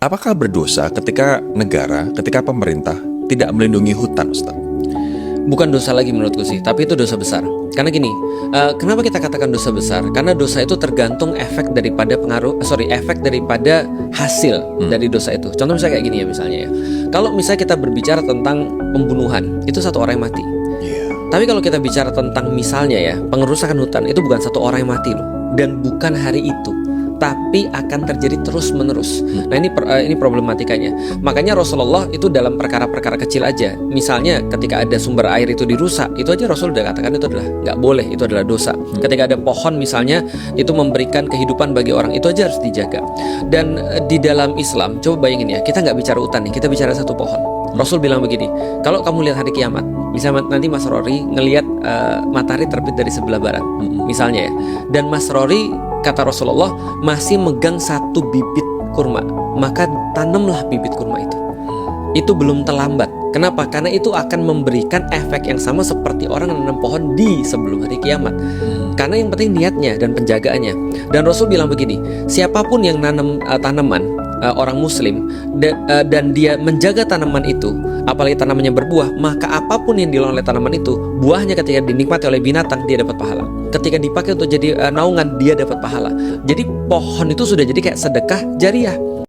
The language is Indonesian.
Apakah berdosa ketika negara, ketika pemerintah tidak melindungi hutan, Ustaz? Bukan dosa lagi menurutku sih, tapi itu dosa besar. Karena gini, kenapa kita katakan dosa besar? Karena dosa itu tergantung efek daripada efek daripada hasil dari dosa itu. Contoh misalnya kayak gini ya, misalnya ya. Kalau misalnya kita berbicara tentang pembunuhan, itu satu orang yang mati. Tapi kalau kita bicara tentang misalnya ya, pengerusakan hutan, itu bukan satu orang yang mati loh, dan bukan hari itu, tapi akan terjadi terus menerus. Nah ini problematikanya. Makanya Rasulullah itu dalam perkara-perkara kecil aja, misalnya ketika ada sumber air itu dirusak, itu aja Rasul udah katakan itu adalah nggak boleh, itu adalah dosa. Ketika ada pohon misalnya itu memberikan kehidupan bagi orang, itu aja harus dijaga. Dan di dalam Islam, coba bayangin ya, kita nggak bicara hutan nih, kita bicara satu pohon. Rasul bilang begini, kalau kamu lihat hari kiamat, misalnya nanti Mas Rory ngelihat matahari terbit dari sebelah barat, misalnya ya, dan Mas Rory, kata Rasulullah, masih megang satu bibit kurma, maka tanamlah bibit kurma itu. Itu belum terlambat. Kenapa? Karena itu akan memberikan efek yang sama seperti orang menanam pohon di sebelum hari kiamat. Karena yang penting niatnya dan penjagaannya. Dan Rasul bilang begini, siapapun yang nanam tanaman, orang muslim, dan dia menjaga tanaman itu, apalagi tanamannya berbuah, maka apapun yang dilakukan oleh tanaman itu, buahnya ketika dinikmati oleh binatang, dia dapat pahala. Ketika dipakai untuk jadi naungan, dia dapat pahala. Jadi pohon itu sudah jadi kayak sedekah jariah.